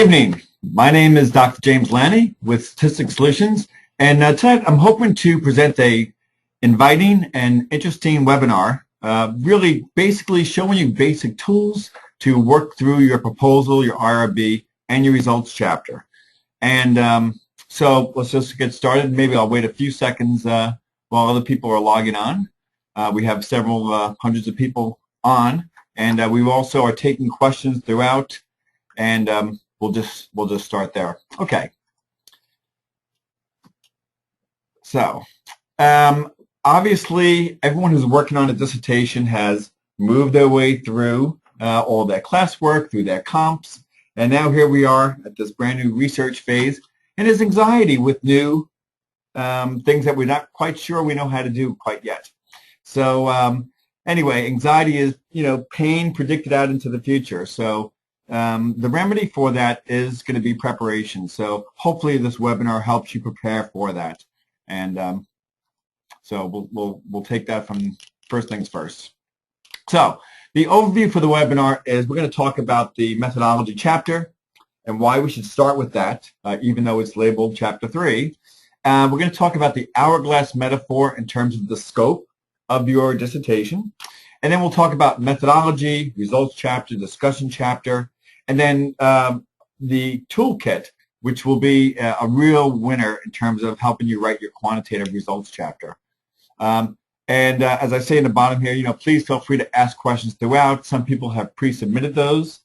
Good evening. My name is Dr. James Lani with Statistics Solutions, and tonight I'm hoping to present a inviting and interesting webinar, really basically showing you basic tools to work through your proposal, your IRB, and your results chapter. And so let's just get started. Maybe I'll wait a few seconds while other people are logging on. We have several hundreds of people on, and we also are taking questions throughout, and we'll just start there. Okay. So obviously, everyone who's working on a dissertation has moved their way through all their classwork, through their comps, and now here we are at this brand new research phase, and there's anxiety with new things that we're not quite sure we know how to do quite yet. So anyway, anxiety is, pain predicted out into the future. So the remedy for that is going to be preparation. So hopefully this webinar helps you prepare for that. And so we'll take that from first things first. So the overview for the webinar is we're going to talk about the methodology chapter and why we should start with that, even though it's labeled chapter 3. We're going to talk about the hourglass metaphor in terms of the scope of your dissertation. And then we'll talk about methodology, results chapter, discussion chapter, and then the toolkit, which will be a real winner in terms of helping you write your quantitative results chapter. And as I say in the bottom here, please feel free to ask questions throughout. Some people have pre-submitted those,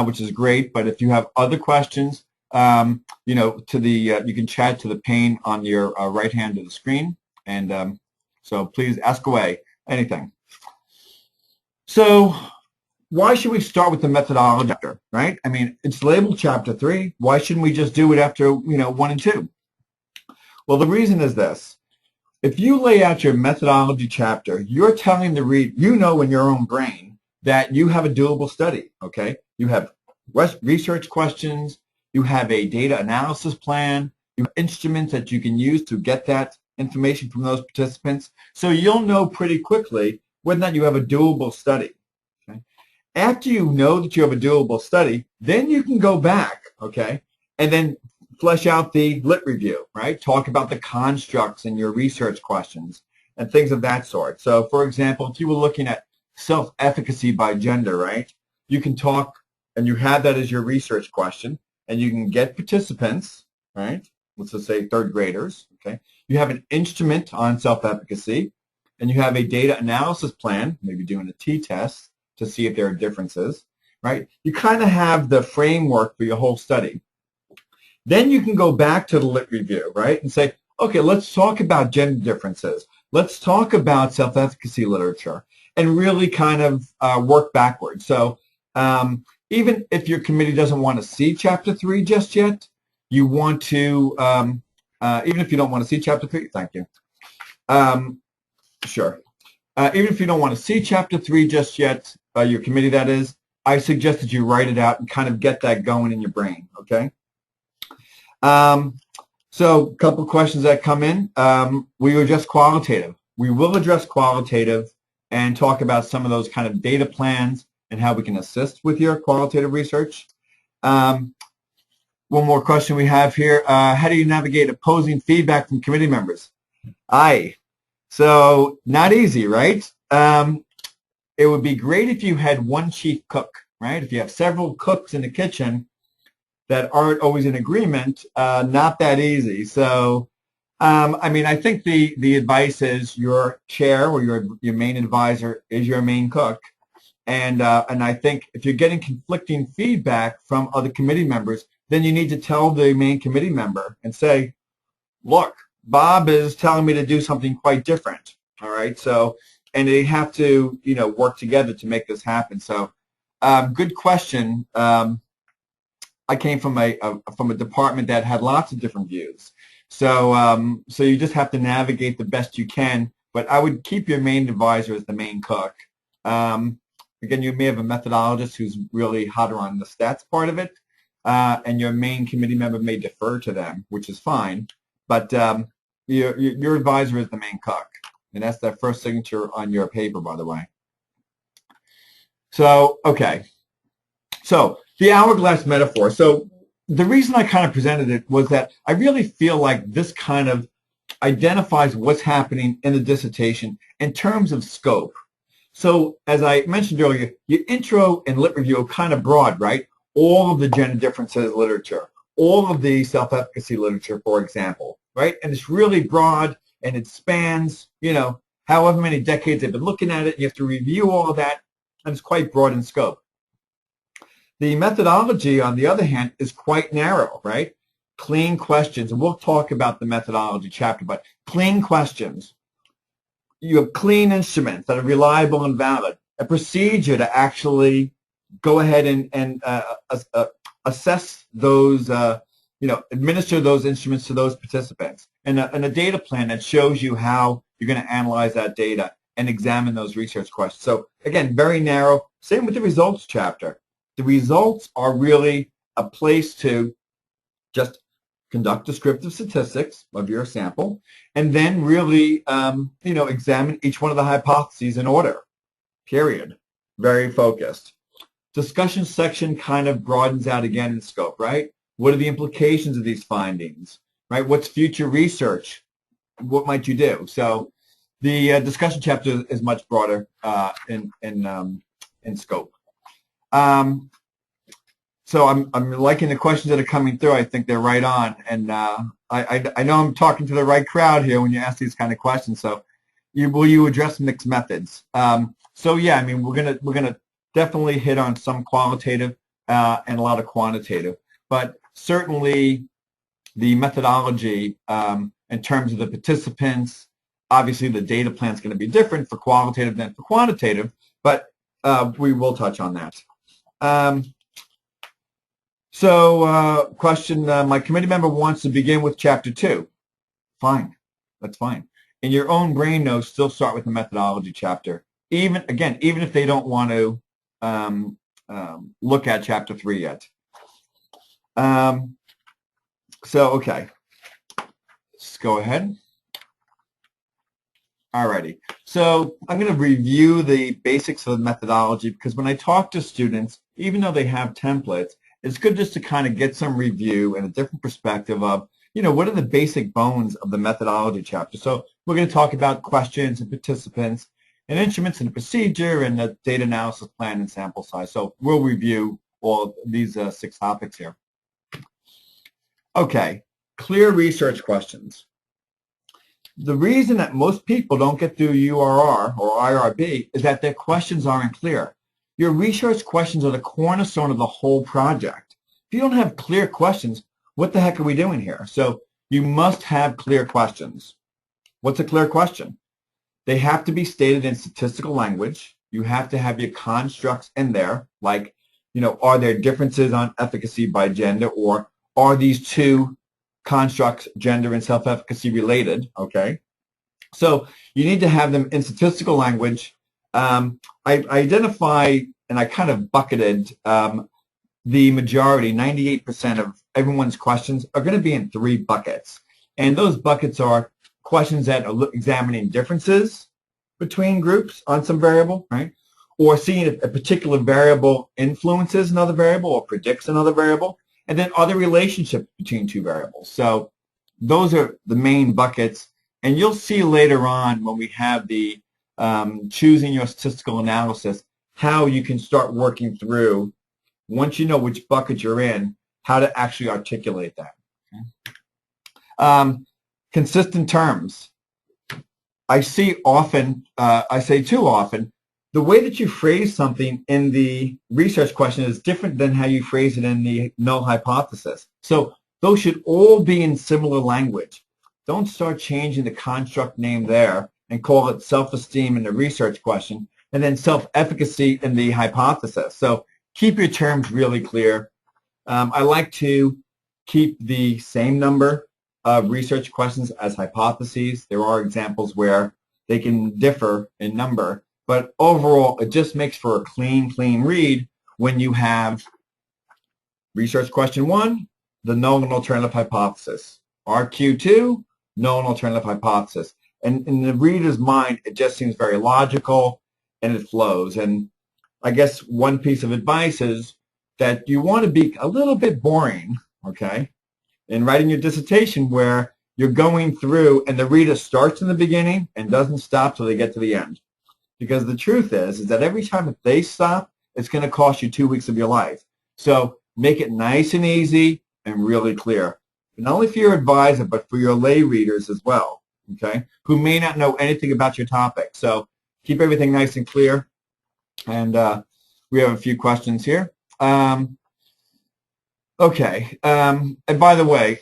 which is great. But if you have other questions, you can chat to the pane on your right hand of the screen. And so please ask away, anything. So why should we start with the methodology chapter, right? I mean, it's labeled chapter 3. Why shouldn't we just do it after, 1 and 2? Well, the reason is this. If you lay out your methodology chapter, you're telling the reader, in your own brain that you have a doable study, okay? You have research questions, you have a data analysis plan, you have instruments that you can use to get that information from those participants. So you'll know pretty quickly whether or not you have a doable study. Okay? After you know that you have a doable study, then you can go back, okay, and then flesh out the lit review, right? Talk about the constructs in your research questions and things of that sort. So, for example, if you were looking at self-efficacy by gender, right, you can talk, and you have that as your research question, and you can get participants, right? Let's just say third graders, okay? You have an instrument on self-efficacy, and you have a data analysis plan, maybe doing a t-test to see if there are differences, right? You kind of have the framework for your whole study. Then you can go back to the lit review, right, and say, okay, let's talk about gender differences. Let's talk about self-efficacy literature and really kind of work backwards. So even if your committee doesn't want to see chapter 3 just yet, you want to, even if you don't want to see chapter 3, thank you. Sure. Even if you don't want to see chapter 3 just yet, your committee that is, I suggest that you write it out and kind of get that going in your brain, okay? So a couple questions that come in. We will address qualitative. We will address qualitative and talk about some of those kind of data plans and how we can assist with your qualitative research. One more question we have here. How do you navigate opposing feedback from committee members? So not easy, right? It would be great if you had one chief cook, right? If you have several cooks in the kitchen that aren't always in agreement, not that easy. So, I mean, I think the advice is your chair or your main advisor is your main cook. And I think if you're getting conflicting feedback from other committee members, then you need to tell the main committee member and say, look, Bob is telling me to do something quite different, all right? So, and they have to, work together to make this happen. So, good question. I came from a department that had lots of different views. So, so you just have to navigate the best you can, but I would keep your main advisor as the main cook. Again, you may have a methodologist who's really hotter on the stats part of it, and your main committee member may defer to them, which is fine. But your advisor is the main cook, and that's the first signature on your paper, by the way. So, okay. So the hourglass metaphor. So the reason I kind of presented it was that I really feel like this kind of identifies what's happening in the dissertation in terms of scope. So as I mentioned earlier, your intro and lit review are kind of broad, right? All of the gender differences literature, all of the self-efficacy literature, for example, right? And it's really broad, and it spans, however many decades they've been looking at it. You have to review all of that, and it's quite broad in scope. The methodology, on the other hand, is quite narrow, right? Clean questions, and we'll talk about the methodology chapter, but clean questions. You have clean instruments that are reliable and valid, a procedure to actually go ahead and assess those, administer those instruments to those participants, and a data plan that shows you how you're going to analyze that data and examine those research questions. So again, very narrow. Same with the results chapter. The results are really a place to just conduct descriptive statistics of your sample, and then really, examine each one of the hypotheses in order, period. Very focused. Discussion section kind of broadens out again in scope, right? What are the implications of these findings, right? What's future research? What might you do? So the discussion chapter is much broader in scope. So I'm liking the questions that are coming through. I think they're right on, and I know I'm talking to the right crowd here when you ask these kind of questions. So, will you address mixed methods? So yeah, I mean we're gonna definitely hit on some qualitative and a lot of quantitative, but certainly the methodology in terms of the participants. Obviously, the data plan is going to be different for qualitative than for quantitative, but we will touch on that. Question, my committee member wants to begin with Chapter 2. Fine, that's fine. In your own brain notes, still start with the methodology chapter. Even if they don't want to look at Chapter 3 yet. Okay, let's go ahead. Alrighty, so I'm going to review the basics of the methodology, because when I talk to students, even though they have templates, it's good just to kind of get some review and a different perspective of, what are the basic bones of the methodology chapter. So we're going to talk about questions and participants and instruments and procedure and the data analysis plan and sample size. So we'll review all these 6 topics here. Okay, clear research questions. The reason that most people don't get through URR or IRB is that their questions aren't clear. Your research questions are the cornerstone of the whole project. If you don't have clear questions, what the heck are we doing here? So you must have clear questions. What's a clear question? They have to be stated in statistical language. You have to have your constructs in there, like, are there differences on efficacy by gender, or are these two constructs, gender and self-efficacy, related? Okay. So you need to have them in statistical language. I identify, and I kind of bucketed the majority, 98% of everyone's questions are going to be in 3 buckets. And those buckets are questions that are examining differences between groups on some variable, right? Or seeing if a particular variable influences another variable or predicts another variable. And then other relationships between 2 variables. So those are the main buckets. And you'll see later on when we have the choosing your statistical analysis, how you can start working through, once you know which bucket you're in, how to actually articulate that. Okay. Consistent terms. I see often, I say too often, the way that you phrase something in the research question is different than how you phrase it in the null hypothesis. So those should all be in similar language. Don't start changing the construct name there and call it self-esteem in the research question, and then self-efficacy in the hypothesis. So keep your terms really clear. I like to keep the same number of research questions as hypotheses. There are examples where they can differ in number, but overall, it just makes for a clean read when you have research question 1, the null and alternative hypothesis. RQ2, null and alternative hypothesis. And in the reader's mind, it just seems very logical and it flows. And I guess one piece of advice is that you want to be a little bit boring okay? In writing your dissertation where you're going through and the reader starts in the beginning and doesn't stop till they get to the end. Because the truth is that every time that they stop, it's going to cost you 2 weeks of your life. So make it nice and easy and really clear. Not only for your advisor, but for your lay readers as well, okay, who may not know anything about your topic. So keep everything nice and clear. And we have a few questions here. Okay. And by the way,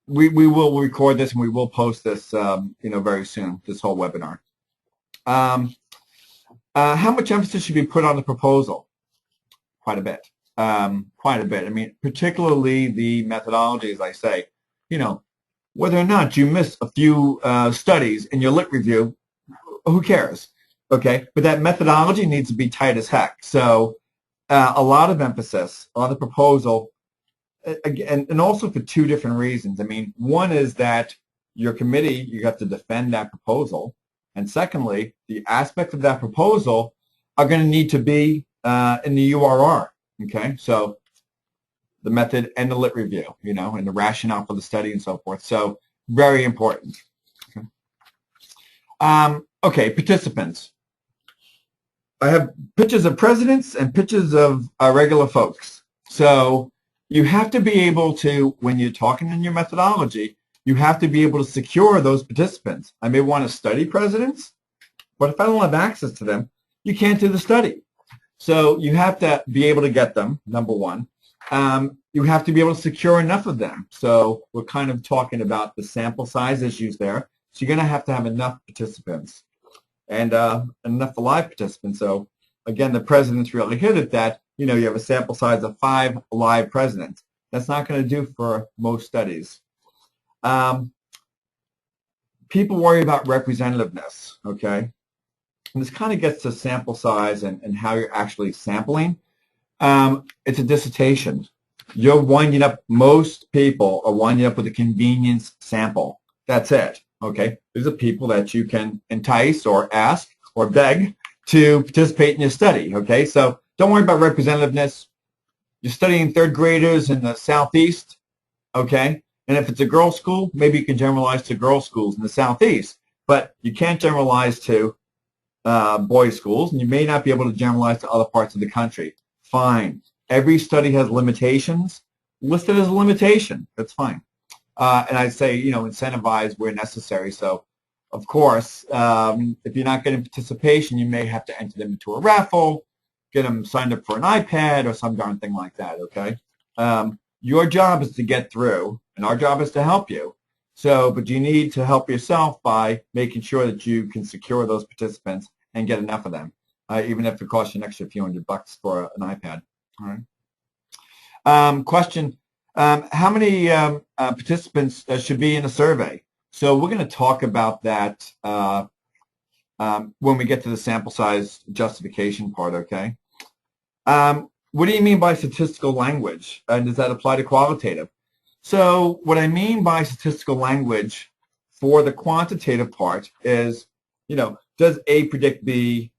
we will record this and we will post this, very soon, this whole webinar. How much emphasis should be put on the proposal? Quite a bit. Quite a bit. I mean, particularly the methodology, as I say. Whether or not you miss a few studies in your lit review, who cares? Okay, but that methodology needs to be tight as heck. So a lot of emphasis on the proposal, again, and also for two different reasons. I mean, one is that your committee, you have to defend that proposal. And secondly, the aspects of that proposal are going to need to be in the URR, okay? So the method and the lit review, and the rationale for the study and so forth. So very important. Okay, participants. I have pictures of presidents and pictures of regular folks. So you have to be able to, when you're talking in your methodology, you have to be able to secure those participants. I may want to study presidents, but if I don't have access to them, you can't do the study. So you have to be able to get them, number one. You have to be able to secure enough of them. So we're kind of talking about the sample size issues there. So you're going to have enough participants and enough live participants. So again, the presidents really hit at that. You have a sample size of 5 live presidents. That's not going to do for most studies. People worry about representativeness, okay? And this kind of gets to sample size and how you're actually sampling. It's a dissertation. You're winding up, most people are winding up with a convenience sample. That's it, okay? These are people that you can entice or ask or beg to participate in your study, okay? So don't worry about representativeness. You're studying third graders in the Southeast, okay? And if it's a girls' school, maybe you can generalize to girls' schools in the Southeast, but you can't generalize to boys' schools, and you may not be able to generalize to other parts of the country. Fine. Every study has limitations. List it as a limitation. That's fine. And I'd say, incentivize where necessary. So, of course, if you're not getting participation, you may have to enter them into a raffle, get them signed up for an iPad or some darn thing like that, okay? Your job is to get through, and our job is to help you. So, but you need to help yourself by making sure that you can secure those participants and get enough of them, even if it costs you an extra few $100 for an iPad. All right. Question: how many participants should be in a survey? So we're going to talk about that when we get to the sample size justification part. Okay. What do you mean by statistical language? And does that apply to qualitative? So what I mean by statistical language for the quantitative part is, does A predict B?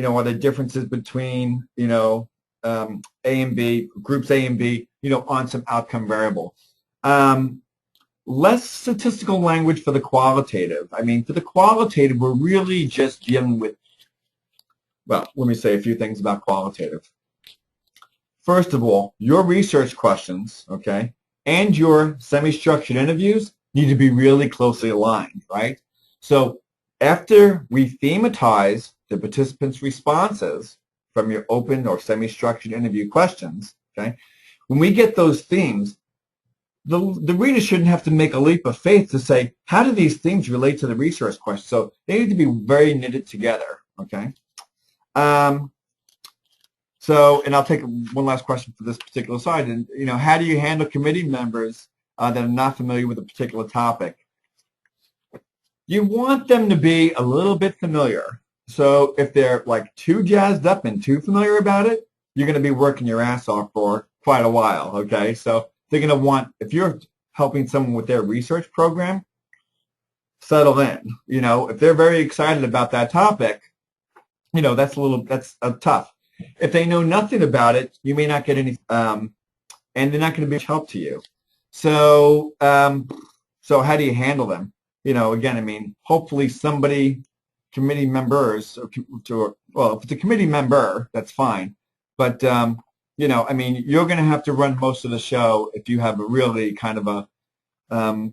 Are there differences between, A and B, groups A and B, on some outcome variable? Less statistical language for the qualitative. I mean, for the qualitative, we're really just dealing with, well, let me say a few things about qualitative. First of all, your research questions, okay, and your semi-structured interviews need to be really closely aligned, right? So after we thematize the participants' responses from your open or semi-structured interview questions, okay, when we get those themes, the reader shouldn't have to make a leap of faith to say, how do these themes relate to the research question? So they need to be very knitted together, okay? So, and I'll take one last question for this particular side. And, how do you handle committee members that are not familiar with a particular topic? You want them to be a little bit familiar. So if they're like too jazzed up and too familiar about it, you're going to be working your ass off for quite a while, okay? So they're going to want, if you're helping someone with their research program, settle in. If they're very excited about that topic, that's tough. If they know nothing about it, you may not get any and they're not going to be much help to you. So, so how do you handle them? You know, again, I mean, hopefully somebody, committee members, well, if it's a committee member, that's fine. But, you know, I mean, you're going to have to run most of the show if you have a really kind of a,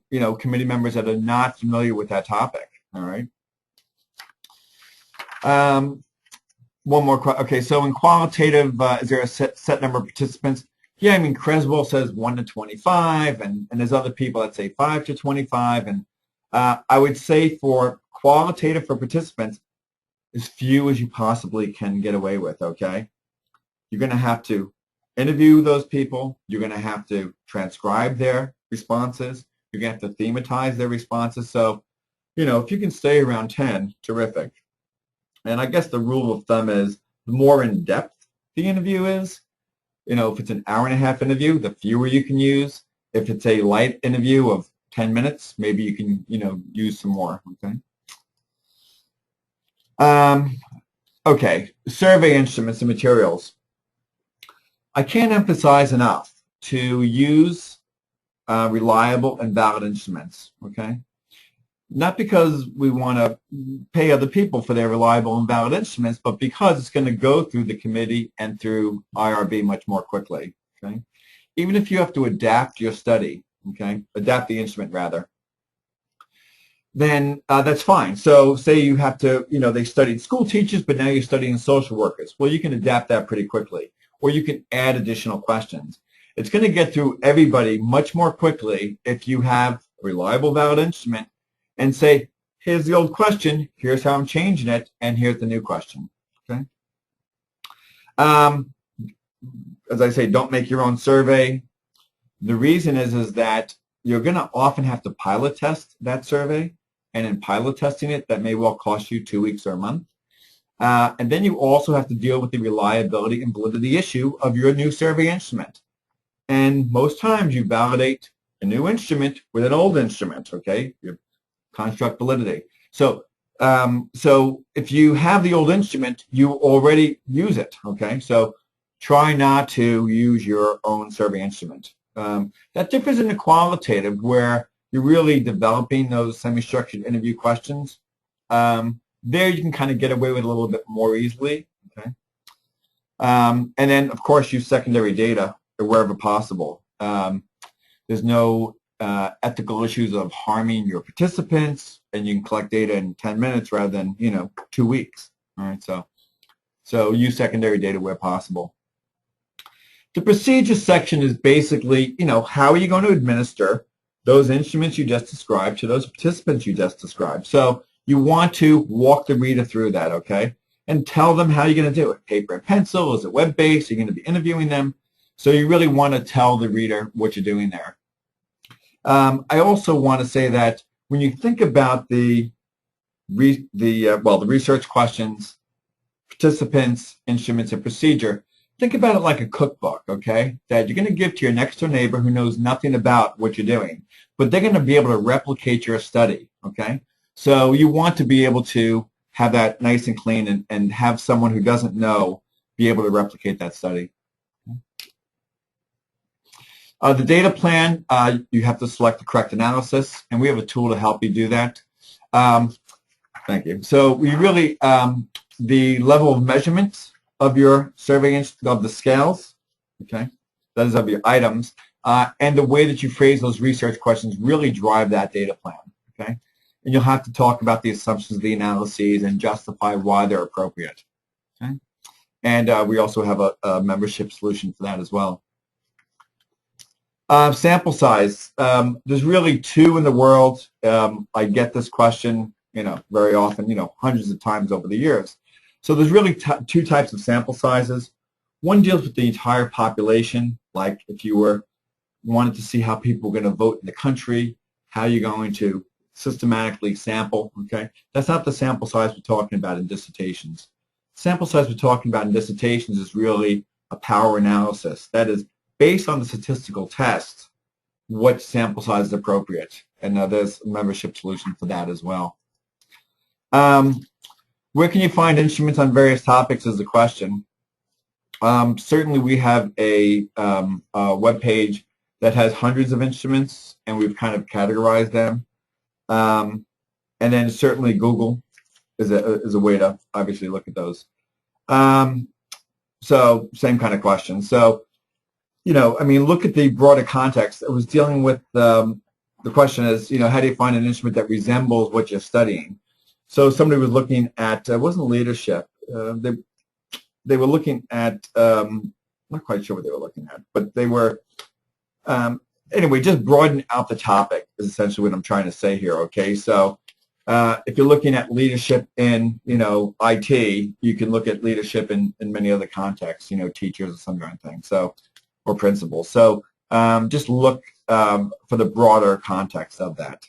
you know, committee members that are not familiar with that topic. All right. One more question. Okay, so in qualitative, is there a set number of participants? Yeah, I mean, Creswell says 1 to 25, and there's other people that say 5 to 25. And I would say for qualitative for participants, as few as you possibly can get away with, okay? You're going to have to interview those people. You're going to have to transcribe their responses. You're going to have to thematize their responses. So, you know, if you can stay around 10, terrific. And I guess the rule of thumb is the more in-depth the interview is, you know, if it's an hour-and-a-half interview, the fewer you can use. If it's a light interview of 10 minutes, maybe you can, you know, use some more, okay? Okay, survey instruments and materials. I can't emphasize enough to use reliable and valid instruments, okay? Not because we want to pay other people for their reliable and valid instruments, but because it's going to go through the committee and through IRB much more quickly, okay? Even if you have to adapt your study, okay, adapt the instrument rather, then that's fine. So say you have to, you know, they studied school teachers, but now you're studying social workers. Well, you can adapt that pretty quickly, or you can add additional questions. It's going to get through everybody much more quickly if you have a reliable, valid instrument and say, here's the old question, here's how I'm changing it, and here's the new question, okay? As I say, don't make your own survey. The reason is that you're going to often have to pilot test that survey, and in pilot testing it, that may well cost you 2 weeks or a month. And then you also have to deal with the reliability and validity issue of your new survey instrument. And most times you validate a new instrument with an old instrument, okay? Your construct validity. So, so if you have the old instrument, you already use it, okay? So try not to use your own survey instrument. That differs in the qualitative where you're really developing those semi-structured interview questions. There you can kind of get away with a little bit more easily, okay? And then, of course, use secondary data wherever possible. There's no ethical issues of harming your participants, and you can collect data in 10 minutes rather than, you know, 2 weeks. All right, so use secondary data where possible. The procedure section is basically, you know, how are you going to administer those instruments you just described to those participants you just described. So you want to walk the reader through that, okay, and tell them how you're going to do it. Paper and pencil, is it web-based, you're going to be interviewing them. So you really want to tell the reader what you're doing there. I also want to say that when you think about the research questions, participants, instruments, and procedure, think about it like a cookbook, okay, that you're going to give to your next-door neighbor who knows nothing about what you're doing, but they're going to be able to replicate your study, okay? So you want to be able to have that nice and clean and have someone who doesn't know be able to replicate that study. The data plan, you have to select the correct analysis, and we have a tool to help you do that. Thank you. So we really, the level of measurement of your survey, of the scales, okay, that is of your items, and the way that you phrase those research questions really drive that data plan, okay? And you'll have to talk about the assumptions of the analyses and justify why they're appropriate, okay? And we also have a membership solution for that as well. Sample size. There's really two in the world. I get this question, you know, very often, you know, hundreds of times over the years. So there's really two types of sample sizes. One deals with the entire population, like if you wanted to see how people are going to vote in the country, how you're going to systematically sample, okay? That's not the sample size we're talking about in dissertations. Sample size we're talking about in dissertations is really a power analysis. That is, based on the statistical test, what sample size is appropriate. And there's a membership solution for that as well. Where can you find instruments on various topics is the question. Certainly we have a web page that has hundreds of instruments, and we've kind of categorized them. And then certainly Google is a way to obviously look at those. So same kind of question. So, I mean, look at the broader context. I was dealing with the question is, how do you find an instrument that resembles what you're studying? So somebody was looking at, it wasn't leadership. They were looking at, I'm not quite sure what they were looking at, but they were, anyway, just broaden out the topic is essentially what I'm trying to say here, okay? So if you're looking at leadership in, IT, you can look at leadership in many other contexts, teachers or some kind of thing, so, or principals. So just look for the broader context of that.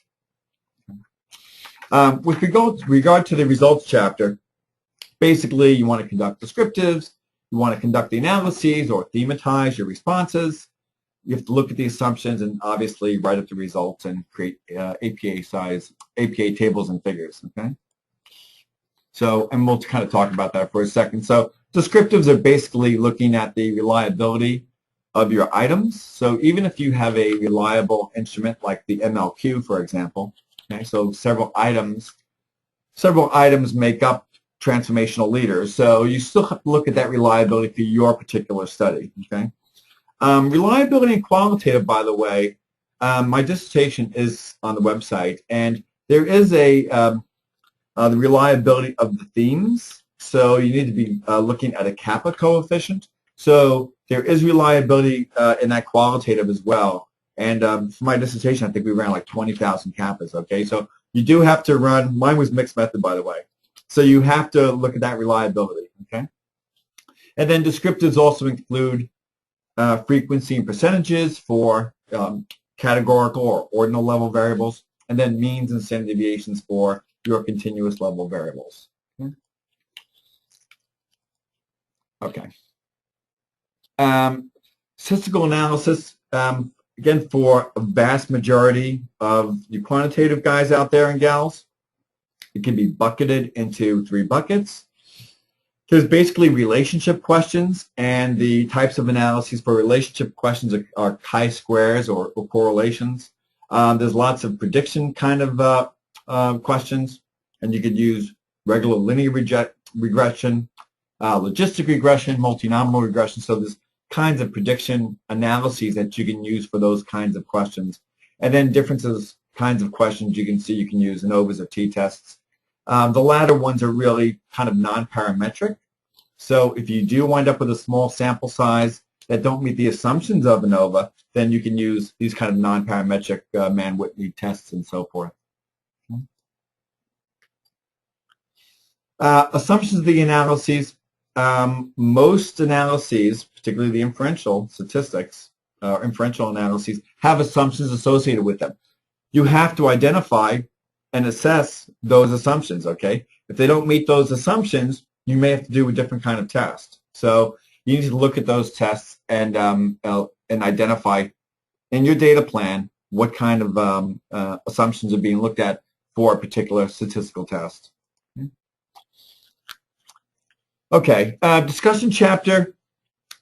With regard to the results chapter, basically you want to conduct descriptives, you want to conduct the analyses or thematize your responses. You have to look at the assumptions and obviously write up the results and create APA tables and figures, okay? So, and we'll kind of talk about that for a second. So descriptives are basically looking at the reliability of your items. So even if you have a reliable instrument like the MLQ, for example, okay, so several items make up transformational leaders. So you still have to look at that reliability for your particular study, okay? Reliability and qualitative, by the way, my dissertation is on the website, and there is the reliability of the themes. So you need to be looking at a kappa coefficient. So there is reliability in that qualitative as well. And for my dissertation, I think we ran like 20,000 kappas, okay? So you do have to run, mine was mixed method, by the way. So you have to look at that reliability, okay? And then descriptives also include frequency and percentages for categorical or ordinal level variables, and then means and standard deviations for your continuous level variables. Okay. Statistical analysis, again, for a vast majority of you quantitative guys out there and gals, it can be bucketed into 3 buckets. There's basically relationship questions, and the types of analyses for relationship questions are chi-squares or correlations. There's lots of prediction kind of questions, and you could use regular linear regression, logistic regression, multinomial regression. So there's kinds of prediction analyses that you can use for those kinds of questions. And then differences, kinds of questions you can see you can use ANOVAs or t-tests. The latter ones are really kind of non-parametric. So if you do wind up with a small sample size that don't meet the assumptions of ANOVA, then you can use these kind of non-parametric Mann-Whitney tests and so forth. Assumptions of the analyses. Most analyses, particularly the inferential statistics, inferential analyses, have assumptions associated with them. You have to identify and assess those assumptions, okay? If they don't meet those assumptions, you may have to do a different kind of test. So you need to look at those tests and identify in your data plan what kind of assumptions are being looked at for a particular statistical test. Okay, discussion chapter,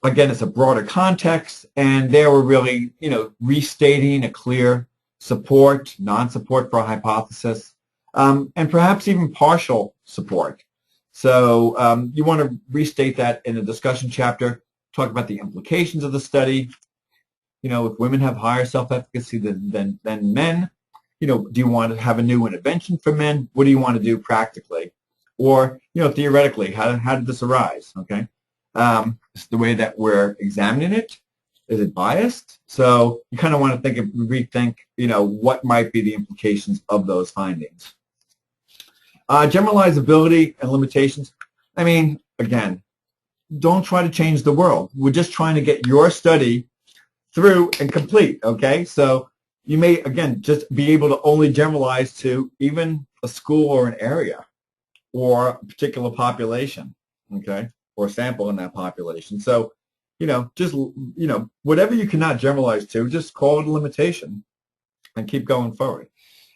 again, it's a broader context, and there we're really, restating a clear support, non-support for a hypothesis, and perhaps even partial support. So you want to restate that in the discussion chapter, talk about the implications of the study. If women have higher self-efficacy than men, do you want to have a new intervention for men? What do you want to do practically? Or, theoretically, how did this arise, okay? It's the way that we're examining it. Is it biased? So you kind of want to rethink, what might be the implications of those findings. Generalizability and limitations. I mean, again, don't try to change the world. We're just trying to get your study through and complete, okay? So you may, again, just be able to only generalize to even a school or an area or a particular population, okay, or sample in that population. So, just, whatever you cannot generalize to, just call it a limitation and keep going forward.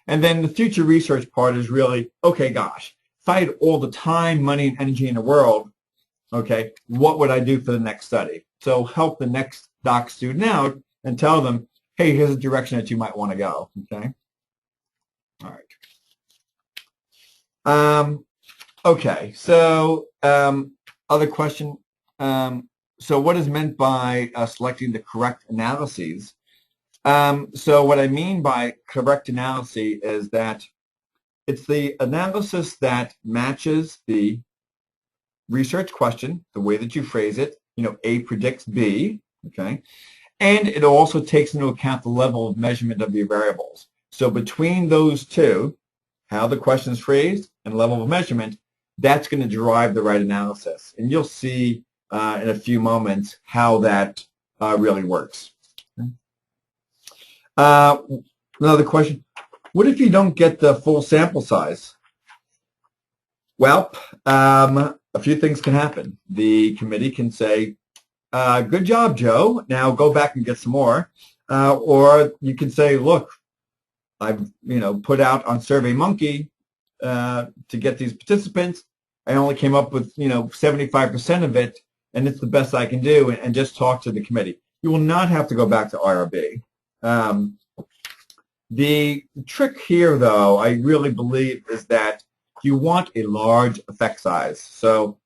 And then the future research part is really, okay, gosh, if I had all the time, money, and energy in the world, okay, what would I do for the next study? So help the next doc student out and tell them, hey, here's a direction that you might want to go, okay? All right. Okay, so other question. So what is meant by selecting the correct analyses? So what I mean by correct analysis is that it's the analysis that matches the research question, the way that you phrase it, A predicts B, okay? And it also takes into account the level of measurement of your variables. So between those two, how the question is phrased and level of measurement, that's going to drive the right analysis. And you'll see in a few moments how that really works. Another question, what if you don't get the full sample size? Well, a few things can happen. The committee can say, good job, Joe. Now go back and get some more. Or you can say, look, I've put out on SurveyMonkey to get these participants. I only came up with 75% of it, and it's the best I can do. And just talk to the committee. You will not have to go back to IRB. The trick here, though, I really believe, is that you want a large effect size. So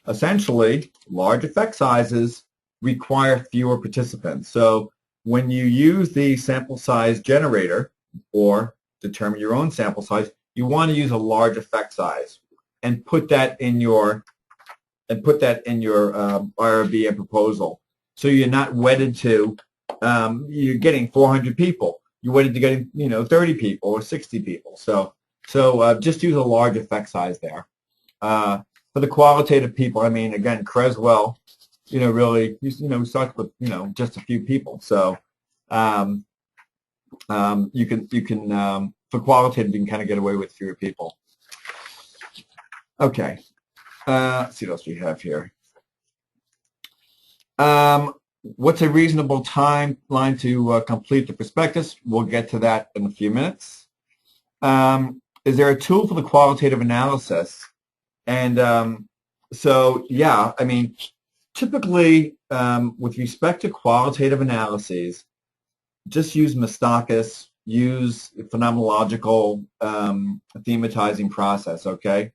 essentially, large effect sizes require fewer participants. So when you use the sample size generator or determine your own sample size, you want to use a large effect size and put that in your IRB and proposal. So you're not wedded to you're getting 400 people. You're wedded to getting 30 people or 60 people. So just use a large effect size there. For the qualitative people, I mean, again, Creswell, really, starts with just a few people. So you can for qualitative, you can kind of get away with fewer people. Okay, let's see what else we have here. What's a reasonable timeline to complete the prospectus? We'll get to that in a few minutes. Is there a tool for the qualitative analysis? And so, yeah, I mean, typically with respect to qualitative analyses, just use Mastacus, use phenomenological thematizing process, okay?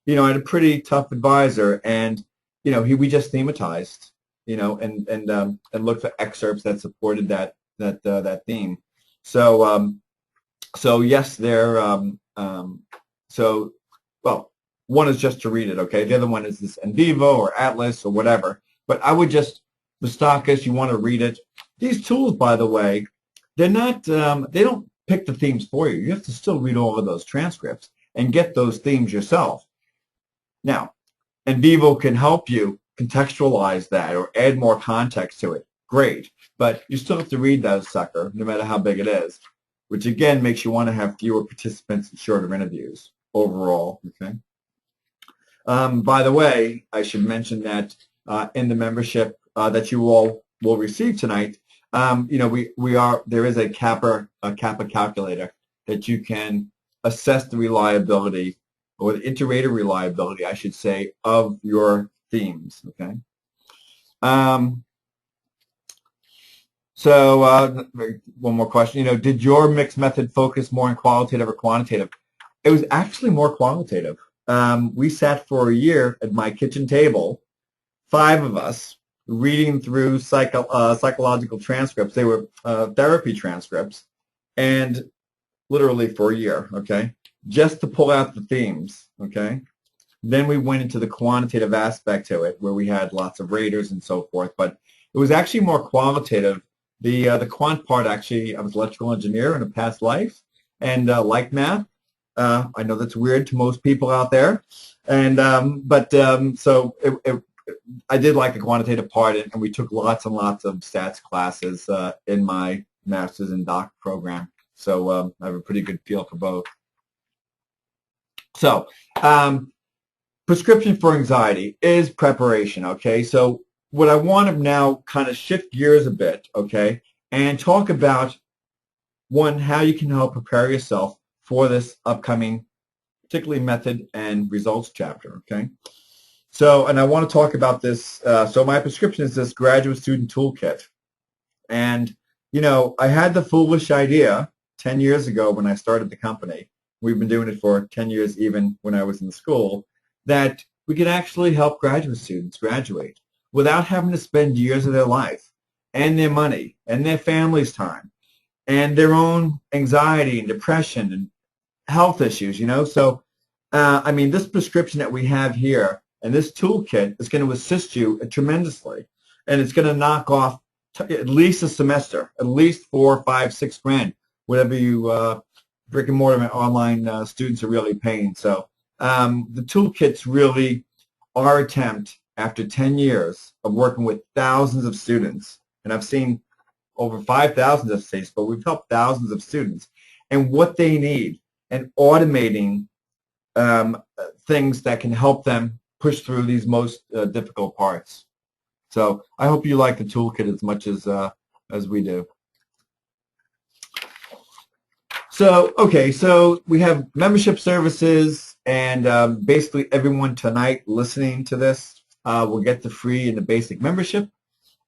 I had a pretty tough advisor, and we just thematized, and looked for excerpts that supported that theme. So yes, well, one is just to read it, okay? The other one is this En Vivo or Atlas or whatever. But I would just Mastacus, you want to read it. These tools, by the way, they're not they don't pick the themes for you. You have to still read all of those transcripts and get those themes yourself. Now, En Vivo can help you contextualize that or add more context to it. Great. But you still have to read that sucker, no matter how big it is, which again makes you want to have fewer participants and shorter interviews overall. Okay. By the way, I should mention that in the membership that you all will receive tonight, there is a kappa calculator that you can assess the reliability, or the iterator reliability, I should say, of your themes. Okay. So one more question. Did your mixed method focus more on qualitative or quantitative? It was actually more qualitative. We sat for a year at my kitchen table, 5 of us, reading through psychological transcripts. They were therapy transcripts, and literally for a year, okay, just to pull out the themes, okay. Then we went into the quantitative aspect to it, where we had lots of raters and so forth, but it was actually more qualitative. The quant part, actually, I was an electrical engineer in a past life, and like math. I know that's weird to most people out there, and so I did like the quantitative part, and we took lots and lots of stats classes in my master's and doc program. So I have a pretty good feel for both. So prescription for anxiety is preparation, okay? So what I want to now kind of shift gears a bit, okay, and talk about, one, how you can help prepare yourself for this upcoming, particularly method and results chapter, okay? So, and I want to talk about this. So my prescription is this graduate student toolkit. And, I had the foolish idea 10 years ago when I started the company. We've been doing it for 10 years even when I was in school, that we could actually help graduate students graduate without having to spend years of their life and their money and their family's time and their own anxiety and depression and health issues, So, this prescription that we have here and this toolkit is going to assist you tremendously. And it's going to knock off at least a semester, at least 4, 5, 6 grand, whatever you brick and mortar and online students are really paying. So the toolkit's really our attempt after 10 years of working with thousands of students, and I've seen over 5,000 of states, but we've helped thousands of students, and what they need, and automating things that can help them push through these most difficult parts. So I hope you like the toolkit as much as we do. So, okay, so we have membership services, and basically everyone tonight listening to this will get the free and the basic membership.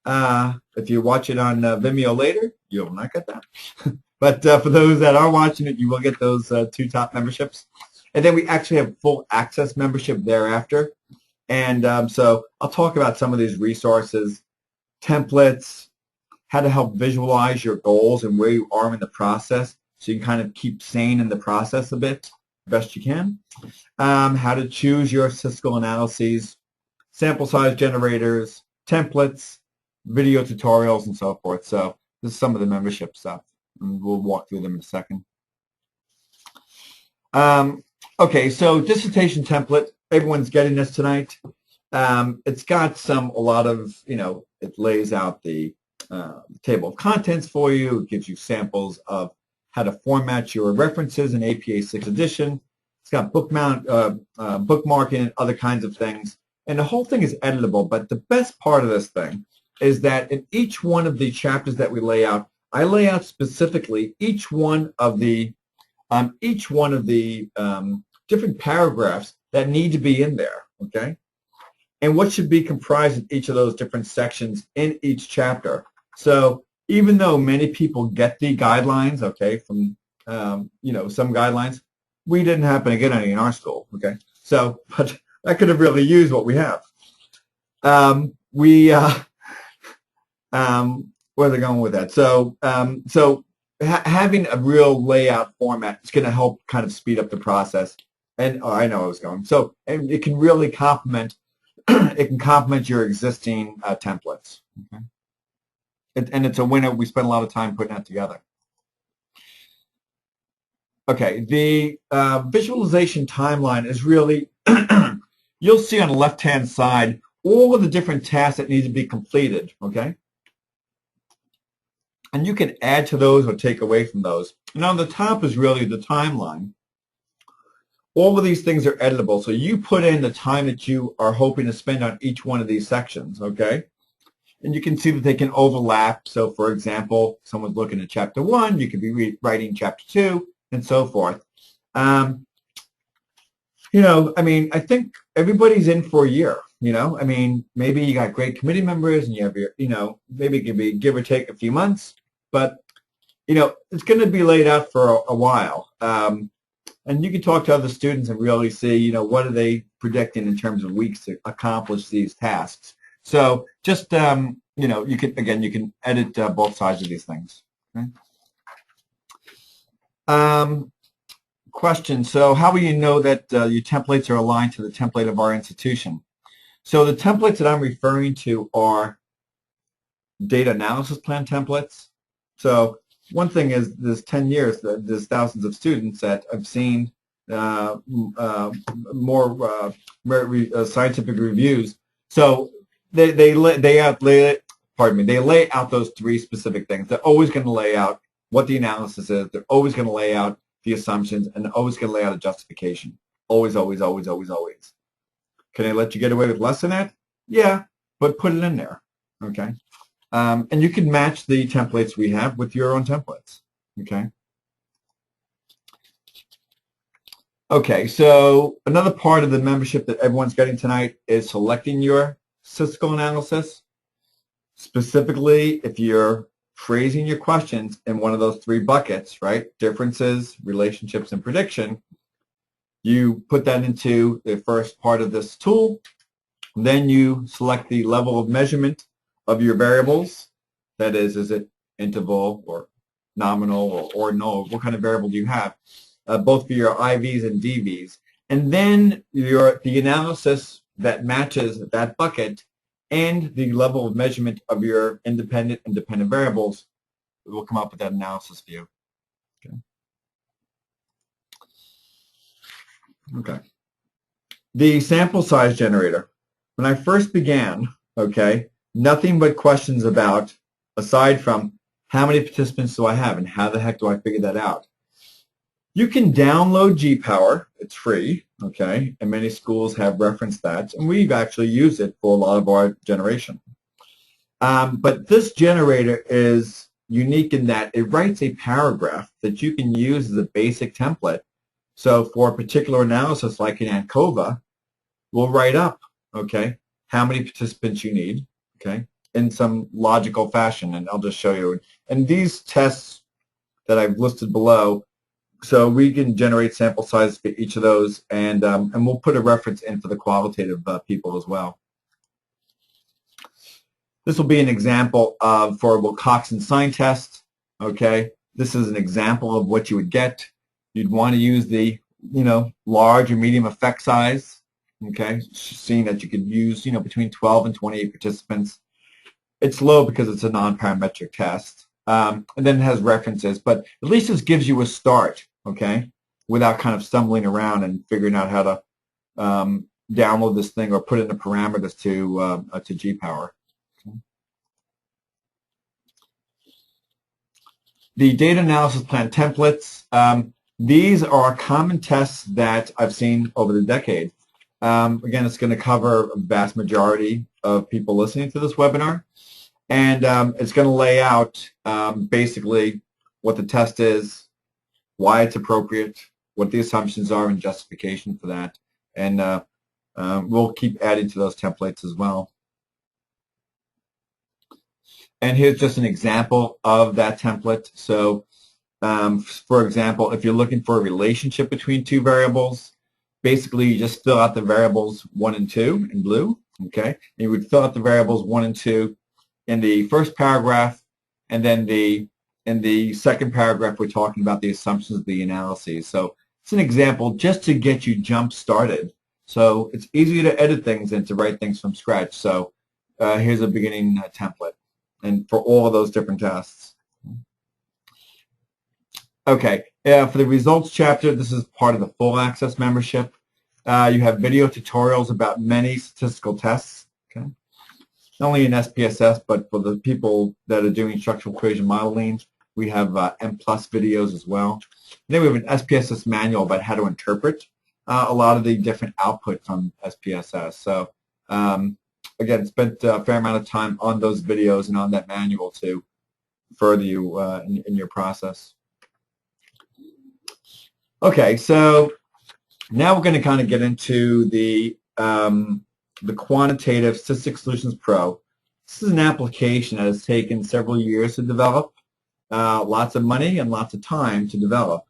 If you watch it on Vimeo later, you will not get that. But for those that are watching it, you will get those 2 top memberships. And then we actually have full access membership thereafter. And so I'll talk about some of these resources, templates, how to help visualize your goals and where you are in the process so you can kind of keep sane in the process a bit, best you can. How to choose your Cisco analyses, sample size generators, templates, video tutorials, and so forth. So this is some of the membership stuff, and we'll walk through them in a second. Okay, so dissertation template. Everyone's getting this tonight. It's got a lot of, it lays out the table of contents for you. It gives you samples of how to format your references in APA 6 edition. It's got bookmarking and other kinds of things. And the whole thing is editable, but the best part of this thing is that in each one of the chapters that we lay out, I lay out specifically each one of the different paragraphs that need to be in there, okay? And what should be comprised in each of those different sections in each chapter. So even though many people get the guidelines, okay, from, some guidelines, we didn't happen to get any in our school, okay? So, but I could have really used what we have. Where are they going with that? So, having a real layout format is going to help kind of speed up the process. And I know I was going. So, and it can really complement. It can complement your existing templates. Okay? And it's a winner. We spent a lot of time putting that together. Okay, the visualization timeline is really. You'll see on the left-hand side all of the different tasks that need to be completed. Okay. And you can add to those or take away from those. And on the top is really the timeline. All of these things are editable, so you put in the time that you are hoping to spend on each one of these sections, okay? And you can see that they can overlap. So, for example, someone's looking at Chapter 1, you could be writing Chapter 2, and so forth. I think everybody's in for a year, maybe you got great committee members and you have your, maybe it could be give or take a few months, but, it's going to be laid out for a while. And you can talk to other students and really see, what are they predicting in terms of weeks to accomplish these tasks. So just, you can edit both sides of these things. Okay? Question. So how will you know that your templates are aligned to the template of our institution? So the templates that I'm referring to are data analysis plan templates. So one thing is there's 10 years, there's thousands of students that have seen more scientific reviews. So they lay out those 3 specific things. They're always going to lay out what the analysis is. They're always going to lay out the assumptions, and they're always going to lay out a justification. Always, always, always, always, always. Can I let you get away with less than that? Yeah, but put it in there. Okay. And you can match the templates we have with your own templates, okay? Okay, so another part of the membership that everyone's getting tonight is selecting your Cisco analysis. Specifically, if you're phrasing your questions in one of those three buckets, right? Differences, relationships, and prediction, you put that into the first part of this tool. Then you select the level of measurement of your variables. That is it interval or nominal or ordinal? What kind of variable do you have? Both for your IVs and DVs. And then the analysis that matches that bucket and the level of measurement of your independent and dependent variables will come up with that analysis view. Okay. The sample size generator. When I first began, okay, nothing but questions about, aside from how many participants do I have and how the heck do I figure that out? You can download GPower. It's free, okay, and many schools have referenced that, and we've actually used it for a lot of our generation. But this generator is unique in that it writes a paragraph that you can use as a basic template. So for a particular analysis like in ANCOVA, we'll write up, okay, how many participants you need, okay, in some logical fashion, and I'll just show you. And these tests that I've listed below, so we can generate sample sizes for each of those, and we'll put a reference in for the qualitative people as well. This will be an example of for a Wilcoxon sign test. Okay, this is an example of what you would get. You'd want to use the large or medium effect size. Okay, seeing that you could use between 12 and 28 participants. It's low because it's a non-parametric test, and then it has references, but at least this gives you a start. Okay, without kind of stumbling around and figuring out how to download this thing or put in the parameters to GPower. Okay. The data analysis plan templates. These are common tests that I've seen over the decade. Again, it's going to cover a vast majority of people listening to this webinar, and it's going to lay out basically what the test is, why it's appropriate, what the assumptions are, and justification for that. And we'll keep adding to those templates as well. And here's just an example of that template. So, for example, if you're looking for a relationship between two variables, basically you just fill out the variables 1 and 2 in blue. Okay, and you would fill out the variables 1 and 2 in the first paragraph, and then in the second paragraph, we're talking about the assumptions of the analyses. So it's an example just to get you jump started. So it's easier to edit things than to write things from scratch. So here's a beginning template, and for all of those different tests. Okay, for the results chapter, this is part of the full access membership. You have video tutorials about many statistical tests. Okay, not only in SPSS, but for the people that are doing structural equation modeling, we have M+ videos as well. And then we have an SPSS manual about how to interpret a lot of the different output from SPSS. So again, spent a fair amount of time on those videos and on that manual to further you in your process. Okay, so now we're going to kind of get into the Quantitative Statistics Solutions Pro. This is an application that has taken several years to develop, lots of money and lots of time to develop.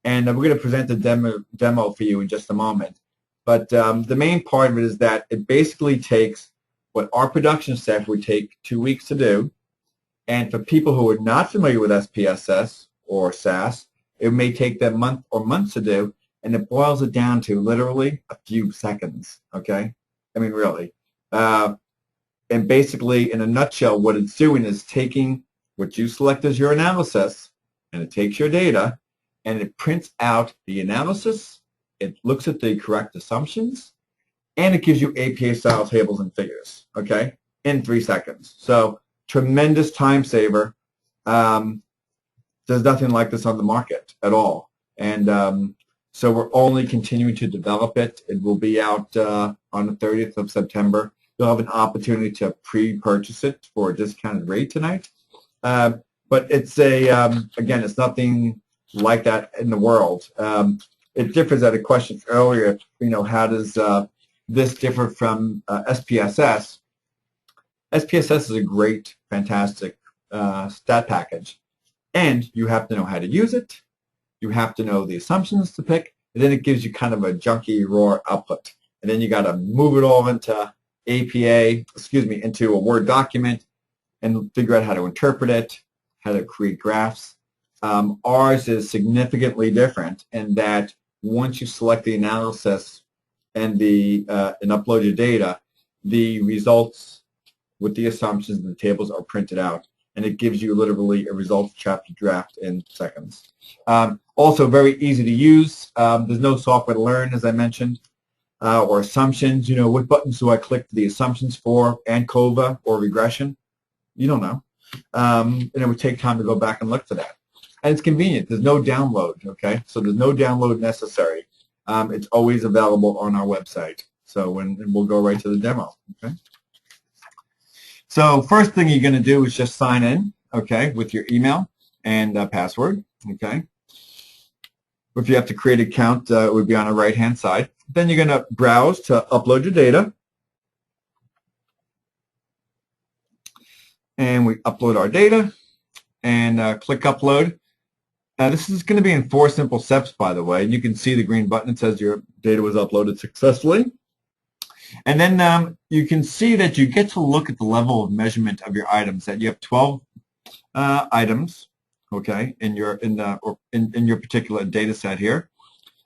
And we're going to present the demo for you in just a moment. But the main part of it is that it basically takes what our production staff would take 2 weeks to do. And for people who are not familiar with SPSS or SAS, it may take them a month or months to do, and it boils it down to literally a few seconds, okay? I mean, really. And basically, in a nutshell, what it's doing is taking what you select as your analysis, and it takes your data, and it prints out the analysis, it looks at the correct assumptions, and it gives you APA-style tables and figures, okay, in 3 seconds. So, tremendous time saver. There's nothing like this on the market at all. And so we're only continuing to develop it. It will be out on the 30th of September. You'll have an opportunity to pre-purchase it for a discounted rate tonight. But it's again, it's nothing like that in the world. it differs at a question earlier, how does this differ from SPSS? SPSS is a great, fantastic stat package, and you have to know how to use it. You have to know the assumptions to pick, and then it gives you kind of a junky, raw output. And then you got to move it all into into a Word document and figure out how to interpret it, how to create graphs. Ours is significantly different in that once you select the analysis and upload your data, the results with the assumptions and the tables are printed out, and it gives you literally a results chapter draft in seconds. Also very easy to use. There's no software to learn, as I mentioned, or assumptions. What buttons do I click the assumptions for, ANCOVA or regression? You don't know. And it would take time to go back and look for that. And it's convenient. There's no download, okay? So there's no download necessary. It's always available on our website. So we'll go right to the demo, okay? So first thing you're going to do is just sign in, okay, with your email and password, okay? If you have to create an account, it would be on the right-hand side. Then you're going to browse to upload your data. And we upload our data and click upload. This is going to be in 4 simple steps, by the way. You can see the green button that says your data was uploaded successfully. And then you can see that you get to look at the level of measurement of your items. That you have 12 items, okay, in your particular data set here.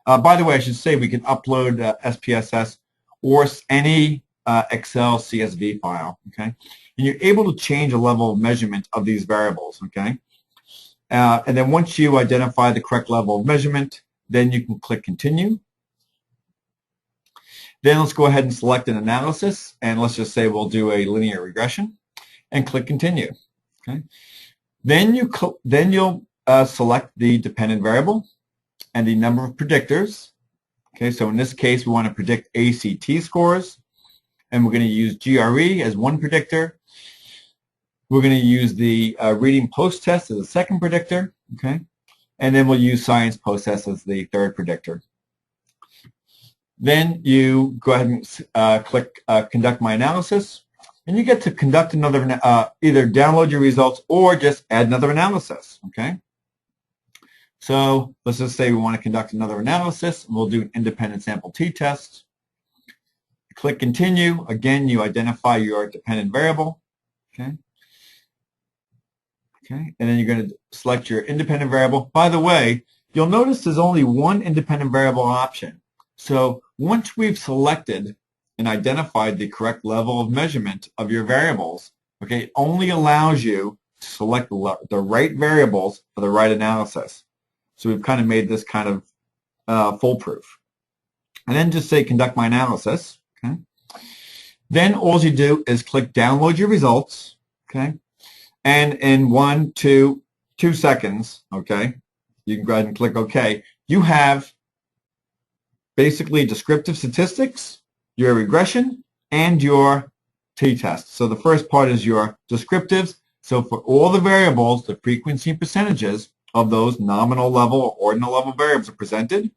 By the way, I should say we can upload SPSS or any Excel CSV file, okay? And you're able to change the level of measurement of these variables, okay? And then once you identify the correct level of measurement, then you can click Continue. Then let's go ahead and select an analysis, and let's just say we'll do a linear regression, and click Continue. Okay. Then you'll select the dependent variable and the number of predictors. Okay, so in this case, we want to predict ACT scores, and we're going to use GRE as one predictor. We're going to use the reading post-test as a second predictor, okay? And then we'll use science post-test as the third predictor. Then you go ahead and click Conduct My Analysis, and you get to conduct another, either download your results or just add another analysis, okay? So let's just say we want to conduct another analysis. We'll do an independent sample t-test. Click Continue. Again, you identify your dependent variable, okay? Okay, and then you're going to select your independent variable. By the way, you'll notice there's only one independent variable option. So once we've selected and identified the correct level of measurement of your variables, okay, it only allows you to select the right variables for the right analysis. So we've kind of made this kind of foolproof. And then just say Conduct My Analysis, okay? Then all you do is click Download Your Results, okay? And in 2 seconds, okay, you can go ahead and click OK. You have basically descriptive statistics, your regression, and your t-test. So the first part is your descriptives. So for all the variables, the frequency and percentages of those nominal level or ordinal level variables are presented.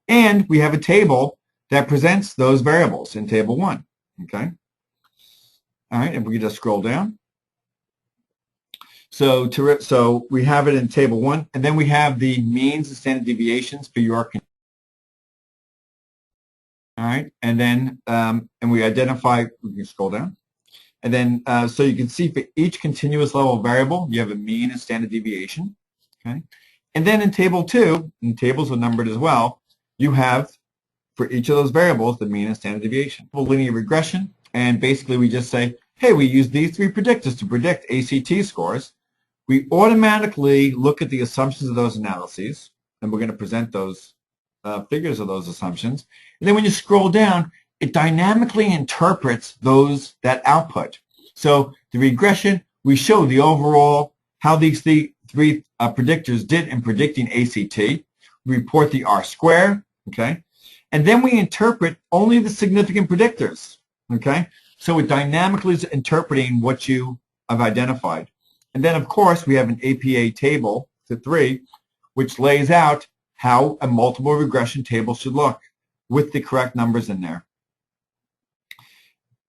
And we have a table that presents those variables in Table 1, okay? All right, and we can just scroll down. So we have it in Table 1, and then we have the means and standard deviations for your. All right, and then and we identify. We can scroll down, and then so you can see for each continuous level variable, you have a mean and standard deviation. Okay, and then in Table 2, and tables are numbered as well, you have for each of those variables the mean and standard deviation. Linear regression, and basically we just say, hey, we use these 3 predictors to predict ACT scores. We automatically look at the assumptions of those analyses, and we're going to present those figures of those assumptions. And then when you scroll down, it dynamically interprets that output. So the regression, we show the overall, how these 3 predictors did in predicting ACT. We report the R-square, okay? And then we interpret only the significant predictors, okay? So it dynamically is interpreting what you have identified. And then, of course, we have an APA table to 3, which lays out how a multiple regression table should look with the correct numbers in there.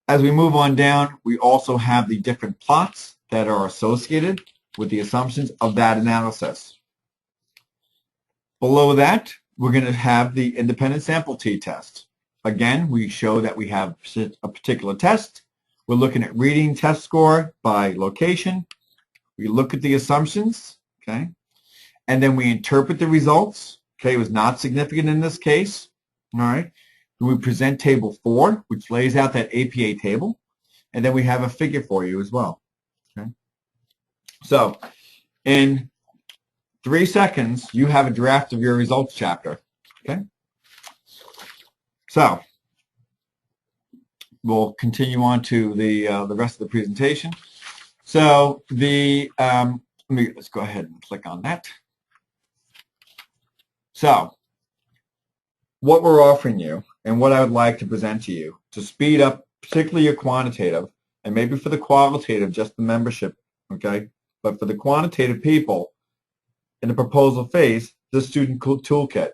As we move on down, we also have the different plots that are associated with the assumptions of that analysis. Below that, we're going to have the independent sample t-test. Again, we show that we have a particular test. We're looking at reading test score by location. We look at the assumptions, okay, and then we interpret the results. Okay, it was not significant in this case. All right. We present table 4, which lays out that APA table, and then we have a figure for you as well. Okay. So in 3 seconds, you have a draft of your results chapter. Okay. So we'll continue on to the rest of the presentation. So let's go ahead and click on that. So what we're offering you and what I would like to present to you to speed up particularly your quantitative, and maybe for the qualitative, just the membership, okay? But for the quantitative people in the proposal phase, the student toolkit.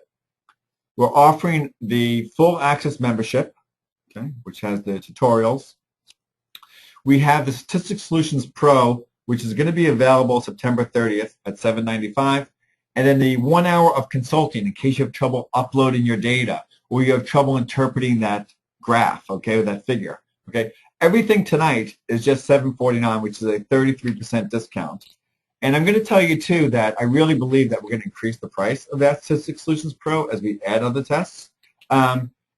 We're offering the full access membership, okay, which has the tutorials. We have the Statistics Solutions Pro, which is going to be available September 30th at $7.95. And then the 1 hour of consulting in case you have trouble uploading your data or you have trouble interpreting that graph, okay, or that figure, okay. Everything tonight is just $7.49, which is a 33% discount. And I'm going to tell you, too, that I really believe that we're going to increase the price of that Statistics Solutions Pro as we add other tests.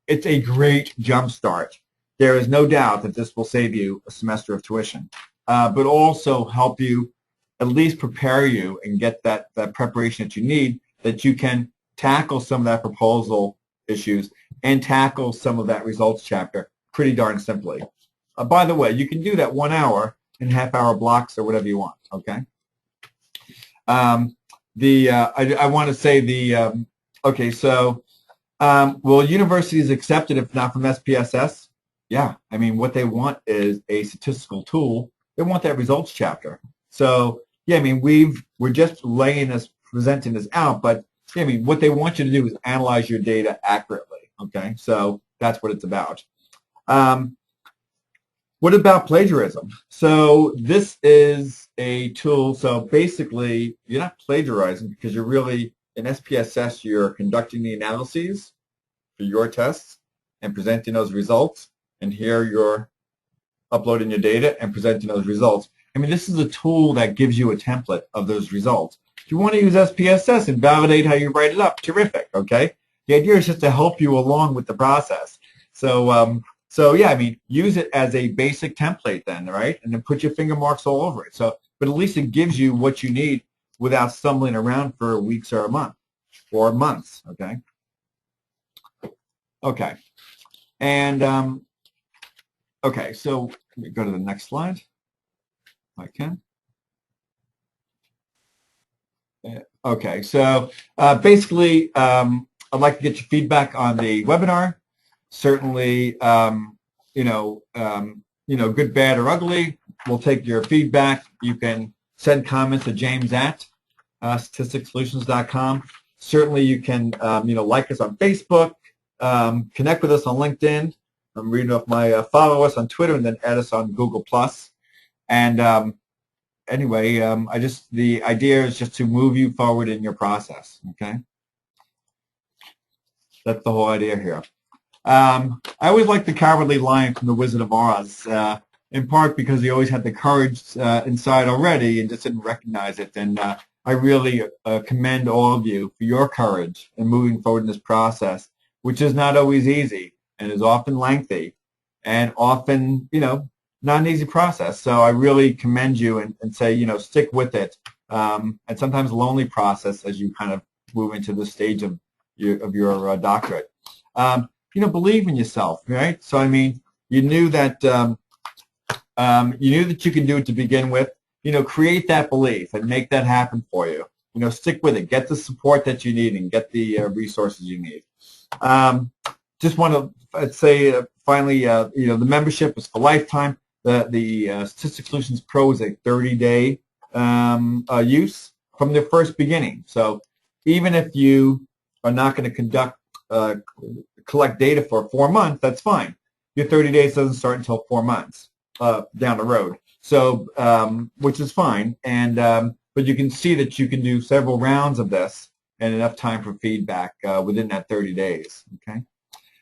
It's a great jump start. There is no doubt that this will save you a semester of tuition, but also help you at least prepare you and get that preparation that you need, that you can tackle some of that proposal issues and tackle some of that results chapter pretty darn simply. By the way, you can do that 1 hour in half-hour blocks or whatever you want, okay? I want to say okay, so will universities accept it if not from SPSS? Yeah, I mean, what they want is a statistical tool. They want that results chapter. So, yeah, I mean, we're just presenting this out, but, yeah, I mean, what they want you to do is analyze your data accurately, okay? So that's what it's about. What about plagiarism? So this is a tool. So basically, you're not plagiarizing because you're really, in SPSS, you're conducting the analyses for your tests and presenting those results. And here you're uploading your data and presenting those results. I mean, this is a tool that gives you a template of those results. If you want to use SPSS and validate how you write it up, terrific, okay? The idea is just to help you along with the process. So yeah, I mean, use it as a basic template then, right? And then put your finger marks all over it. So, but at least it gives you what you need without stumbling around for weeks or a month or months, okay? Okay. And, okay, so let me go to the next slide, if I can. Okay, so basically, I'd like to get your feedback on the webinar. Certainly, good, bad, or ugly. We'll take your feedback. You can send comments to James at statisticsolutions.com. Certainly, you can, like us on Facebook, connect with us on LinkedIn. I'm reading off my follow us on Twitter, and then add us on Google+. And anyway, the idea is just to move you forward in your process. Okay, that's the whole idea here. I always liked the Cowardly Lion from The Wizard of Oz, in part because he always had the courage inside already and just didn't recognize it. And I really commend all of you for your courage in moving forward in this process, which is not always easy and is often lengthy and often, not an easy process. So I really commend you and say, stick with it. And sometimes a lonely process as you kind of move into this stage of your doctorate. Believe in yourself, right? So I mean, you knew that you can do it to begin with. Create that belief and make that happen for you. Stick with it. Get the support that you need and get the resources you need. Just want to say finally, the membership is for lifetime. The Statistics Solutions Pro is a 30-day use from the first beginning. So even if you are not going to collect data for 4 months, that's fine. Your 30 days doesn't start until 4 months down the road. So, which is fine. And but you can see that you can do several rounds of this and enough time for feedback within that 30 days. Okay.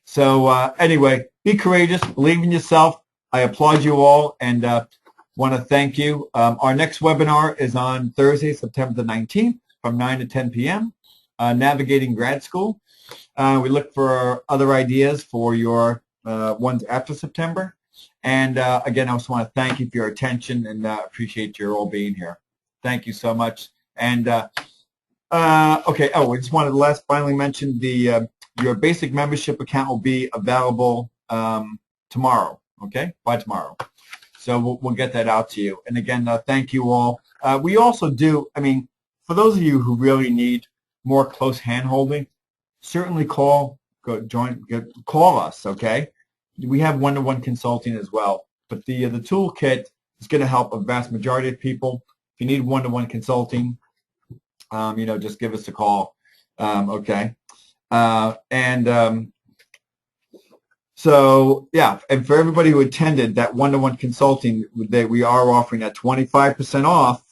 So anyway, be courageous, believe in yourself. I applaud you all and want to thank you. Our next webinar is on Thursday, September the 19th from 9 to 10 p.m. Navigating Grad School. We look for other ideas for your ones after September. And again, I just want to thank you for your attention and appreciate your all being here. Thank you so much. And okay, I just wanted to finally mention your basic membership account will be available tomorrow, okay, by tomorrow. So we'll get that out to you. And again, thank you all. We also do, I mean, for those of you who really need more close hand-holding, certainly call us, okay? We have one-to-one consulting as well. But the toolkit is going to help a vast majority of people. If you need one-to-one consulting, just give us a call, okay? So yeah, and for everybody who attended that one-to-one consulting, we are offering that 25% off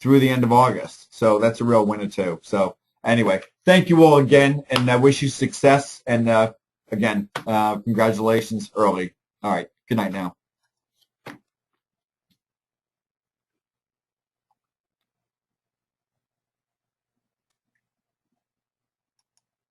through the end of August. So that's a real winner too. So anyway, thank you all again, and I wish you success. And again, congratulations early. All right, good night now.